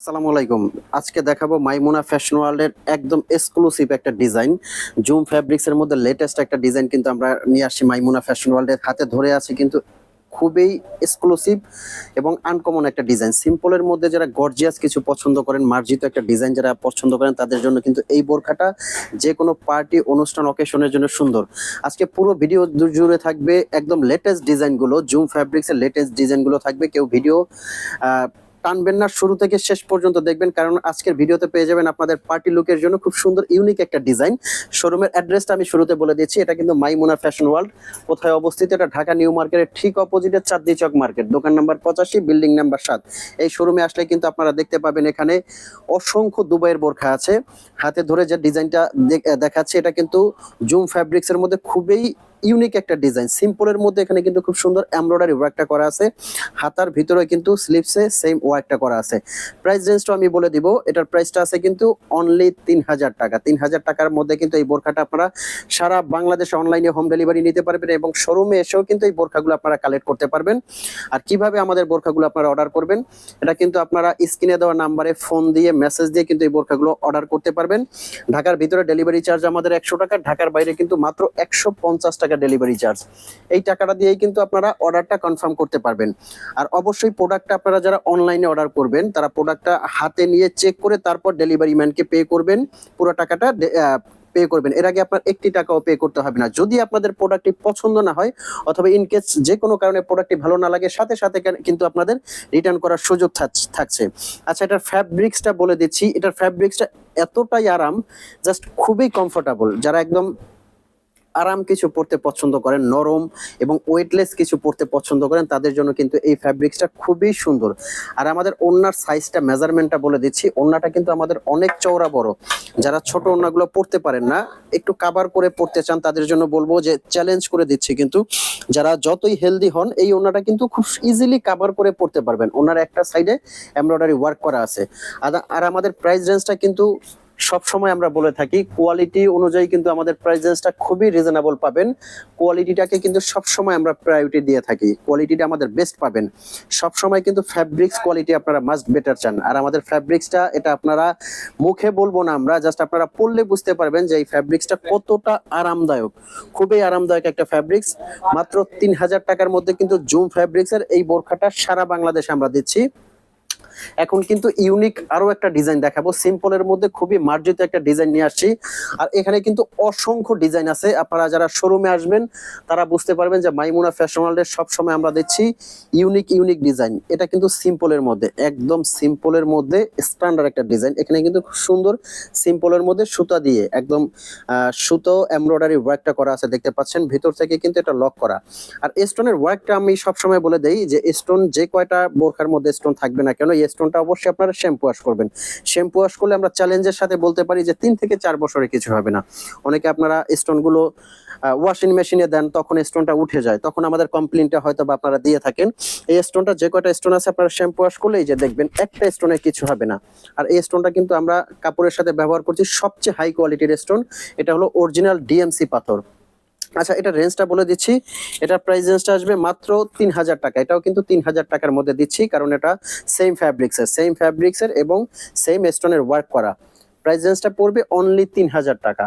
আসসালামু আলাইকুম। আজকে দেখাবো মাইমুনা ফ্যাশন ওয়ার্ল্ডের একদম এক্সক্লুসিভ একটা ডিজাইন। জুম ফ্যাব্রিক্স এর মধ্যে লেটেস্ট একটা ডিজাইন কিন্তু আমরা নিয়ে আসছি মাইমুনা ফ্যাশন ওয়ার্ল্ডের হাতে ধরে আছে কিন্তু খুবই এক্সক্লুসিভ এবং আনকমন একটা ডিজাইন। সিম্পলের মধ্যে যারা গর্জিয়াস কিছু পছন্দ করেন, মার্জিত একটা ডিজাইন যারা পছন্দ করেন তাদের জন্য কিন্তু এই বোরখাটা যে কোনো পার্টি, অনুষ্ঠান, অকেশনের জন্য সুন্দর। আজকে পুরো ভিডিও জুড়ে থাকবে একদম লেটেস্ট ডিজাইনগুলো, জুম ফ্যাব্রিক্স এর লেটেস্ট ডিজাইনগুলো থাকবে। কেউ ভিডিও টানবেন না, শুরু থেকে শেষ পর্যন্ত দেখবেন, কারণ আজকের ভিডিওতে পেয়ে যাবেন আপনাদের পার্টি লুকের জন্য খুব সুন্দর ইউনিক একটা ডিজাইন। শোরুমের অ্যাড্রেসটা আমি শুরুতে বলে দিচ্ছি। এটা কিন্তু মাইমুনা ফ্যাশন ওয়ার্ল্ড। কোথায় অবস্থিত? এটা ঢাকা নিউ মার্কেটের ঠিক অপোজিটে চাঁদনী চক মার্কেট, দোকান নাম্বার 85, বিল্ডিং নাম্বার 7। এই শোরুমে আসলে কিন্তু আপনারা দেখতে পাবেন এখানে অসংখ্য দুবাইয়ের বোরখা আছে। হাতে ধরে যে ডিজাইনটা দেখাচ্ছে এটা কিন্তু জুম ফ্যাব্রিক্স এর মধ্যে খুবই ইউনিক একটা ডিজাইন। সিম্পলের মধ্যে এখানে কিন্তু খুব সুন্দর এমব্রয়ডারি ওয়ার্কটা করা আছে। হাতার ভিতরে কিন্তু স্লিপসে সেম ওয়ার্কটা করা আছে। প্রাইস রেঞ্জটা আমি বলে দিব। এটার প্রাইসটা আছে কিন্তু অনলি 3000 টাকা। 3000 টাকার মধ্যে কিন্তু এই বোরখাটা আপনারা সারা বাংলাদেশে অনলাইনে হোম ডেলিভারি নিতে পারবেন এবং শোরুমে এসেও কিন্তু এই বোরখাগুলো আপনারা কালেক্ট করতে পারবেন। আর কিভাবে আমাদের বোরখাগুলো আপনারা অর্ডার করবেন, এটা কিন্তু আপনারা স্ক্রিনে দেওয়া নাম্বারে ফোন দিয়ে মেসেজ দিয়ে কিন্তু এই বোরখাগুলো অর্ডার করতে পারবেন। ঢাকার ভিতরে ডেলিভারি চার্জ আমাদের 100 টাকা, ঢাকার বাইরে কিন্তু মাত্র 150 টাকা ডেলিভারি চার্জ। এই টাকাটা দিয়েই কিন্তু আপনারা অর্ডারটা কনফার্ম করতে পারবেন। আর অবশ্যই প্রোডাক্টটা আপনারা যারা অনলাইনে অর্ডার করবেন তারা প্রোডাক্টটা হাতে নিয়ে চেক করে তারপর ডেলিভারি ম্যানকে পে করবেন। পুরো টাকাটা পে করবেন। এর আগে আপনার একটি টাকাও পে করতে হবে না। যদি আপনাদের প্রোডাক্টটি পছন্দ না হয় অথবা ইনকেস যে কোনো কারণে প্রোডাক্টটি ভালো না লাগে, সাথে সাথে কিন্তু আপনাদের রিটার্ন করার সুযোগ থাকছে। আচ্ছা, এটার ফ্যাব্রিক্সটা বলে দিচ্ছি। এটার ফ্যাব্রিক্সটা এতটাই আরাম, জাস্ট খুবই কমফোর্টেবল। যারা একদম আরাম কিছু পড়তে পছন্দ করেন, নরম এবং ওয়েটলেস কিছু পড়তে পছন্দ করেন, তাদের জন্য কিন্তু এই ফ্যাব্রিক্সটা খুবই সুন্দর। আর আমাদের ওড়নার সাইজটা, মেজারমেন্টটা বলে দিচ্ছি। ওড়নাটা কিন্তু আমাদের অনেক চওড়া বড়। যারা ছোট ওড়নাগুলো পড়তে পারেন না, একটু কাভার করে পড়তে চান, তাদের জন্য বলবো যে চ্যালেঞ্জ করে দিচ্ছি কিন্তু যারা যতই হেলদি হন এই ওড়নাটা কিন্তু খুব ইজিলি কাভার করে পড়তে পারবেন। ওনার একটা সাইডে এমব্রয়ডারি ওয়ার্ক করা আছে। আর আমাদের প্রাইস রেঞ্জটা কিন্তু সব সময় আমরা বলে থাকি কোয়ালিটি অনুযায়ী কিন্তু আমাদের প্রাইস রেঞ্জটা খুবই রিজনেবল পাবেন। কোয়ালিটিটাকে কিন্তু সব সময় আমরা প্রায়োরিটি দিয়ে থাকি। কোয়ালিটিটা আমাদের বেস্ট পাবেন সব সময়, কিন্তু ফ্যাব্রিক্স কোয়ালিটি আপনারা মাস্ট বেটার চান। আর আমাদের ফ্যাব্রিক্সটা এটা আপনারা মুখে বলবো না, আমরা জাস্ট আপনারা পরলে বুঝতে পারবেন যে এই ফ্যাব্রিক্সটা কতটা আরামদায়ক। খুবই আরামদায়ক একটা ফ্যাব্রিক্স। মাত্র 3000 টাকার মধ্যে কিন্তু জুম ফ্যাব্রিক্সের এই বোরখাটা সারা বাংলাদেশে আমরা দিচ্ছি। এখন কিন্তু ইউনিক আরো একটা ডিজাইন দেখাবো। সিম্পলের মধ্যে খুবই মার্জিত একটা ডিজাইন নিয়ে আসছি। আর এখানে কিন্তু অসংখ্য ডিজাইন আছে। আপনারা যারা শোরুমে আসবেন তারা বুঝতে পারবেন যে মাইমুনা ফ্যাশন ওয়ার্ল্ডের সবসময় আমরা দিচ্ছি ইউনিক ডিজাইন। এটা কিন্তু সিম্পলের মধ্যে, একদম সিম্পলের মধ্যে স্ট্যান্ডার্ড একটা ডিজাইন। এখানে কিন্তু খুব সুন্দর সিম্পলের মধ্যে সুতা দিয়ে একদম সুতো এমব্রয়ডারি ওয়ার্কটা করা আছে, দেখতে পাচ্ছেন। ভিতর থেকে কিন্তু এটা লক করা। আর স্টোনের ওয়ার্কটা আমি সবসময় বলে দেই যে স্টোন যে কয়টা বোরখার মধ্যে স্টোন থাকবে না কেন, এই স্টোনটা অবশ্যই আপনারা শ্যাম্পু ওয়াশ করবেন। শ্যাম্পু ওয়াশ করলে আমরা চ্যালেঞ্জের সাথে বলতে পারি যে 3 থেকে 4 বছরে কিছু হবে না। অনেকে আপনারা স্টোনগুলো ওয়াশিং মেশিনে দেন, তখন স্টোনটা উঠে যায়, তখন আমাদের কমপ্লেইনটা হয়তো বা আপনারা দিয়ে থাকেন। এই স্টোনটা যে কয়টা স্টোন আছে আপনারা শ্যাম্পু ওয়াশ করলে এই যে দেখবেন একটা স্টোনে কিছু হবে না। আর এই স্টোনটা কিন্তু আমরা কাপড়ের সাথে ব্যবহার করছি সবচেয়ে হাই কোয়ালিটির স্টোন। এটা হলো অরিজিনাল ডিএমসি পাথর। আচ্ছা, এটা রেঞ্জটা বলে দিচ্ছি। এটার প্রাইস রেঞ্জটা আসবে মাত্র 3000 টাকা। এটাও কিন্তু 3000 টাকার মধ্যে দিচ্ছি, কারণ এটা সেম ফ্যাব্রিক্সের এবং সেম স্টোনের ওয়ার্ক করা। প্রাইস রেঞ্জটা পড়বে অনলি 3000 টাকা।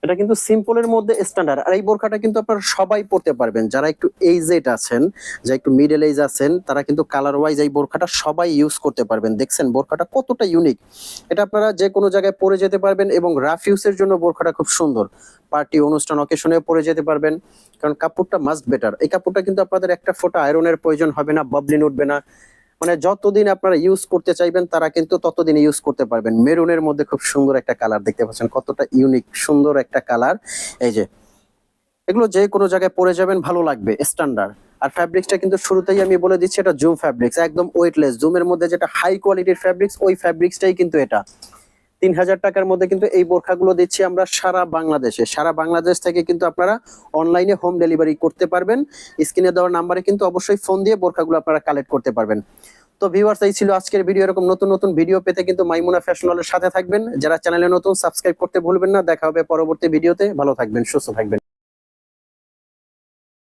এটা কিন্তু সিম্পলের মধ্যে স্ট্যান্ডার্ড। আর এই বোরখাটা কিন্তু আপনারা সবাই পড়তে পারবেন। যারা একটু এইজেড আছেন, যারা একটু মিডল এজ আছেন, তারা কিন্তু কালার ওয়াইজ এই বোরখাটা সবাই ইউজ করতে পারবেন। দেখছেন বোরখাটা কতটা ইউনিক। এটা আপনারা যে কোনো জায়গায় পরে যেতে পারবেন এবং রাফ ইউজের জন্য বোরখাটা খুব সুন্দর। পার্টি, অনুষ্ঠান, অকেশনে পরে যেতে পারবেন, কারণ কাপড়টা মাস্ট বেটার। এই কাপড়টা কিন্তু আপনাদের একটা ফোঁটা আয়রনের প্রয়োজন হবে না, বাবলিন উঠবে না। মানে যতদিন আপনারা ইউজ করতে চাইবেন তারা কিন্তু ততদিন ইউজ করতে পারবেন। মেরুনের মধ্যে খুব সুন্দর একটা কালার, দেখতে পাচ্ছেন কতটা ইউনিক সুন্দর একটা কালার। এই যে এগুলো যে কোনো জায়গায় পরে যাবেন, ভালো লাগবে, স্ট্যান্ডার্ড। আর ফ্যাব্রিক্সটা কিন্তু শুরুতেই আমি বলে দিচ্ছি এটা জুম ফ্যাব্রিক্স, একদম ওয়েটলেস। জুমের মধ্যে যেটা হাই কোয়ালিটির ফ্যাব্রিক্স, ওই ফ্যাব্রিক্সটাই কিন্তু এটা। 3000 টাকার মধ্যে কিন্তু এই বোরখাগুলো দিচ্ছি আমরা সারা বাংলাদেশে। সারা বাংলাদেশ থেকে কিন্তু আপনারা অনলাইনে হোম ডেলিভারি করতে পারবেন। স্ক্রিনে দেওয়ার নাম্বারে কিন্তু অবশ্যই ফোন দিয়ে বোরখাগুলো আপনারা কালেক্ট করতে পারবেন। তো ভিউয়ার্স, এই ছিল আজকের ভিডিও। এরকম নতুন নতুন ভিডিও পেতে কিন্তু মাইমুনা ফ্যাশন ওয়ার্ল্ডের সাথে থাকবেন। যারা চ্যানেলে নতুন, সাবস্ক্রাইব করতে ভুলবেন না। দেখা হবে পরবর্তী ভিডিওতে। ভালো থাকবেন, সুস্থ থাকবেন।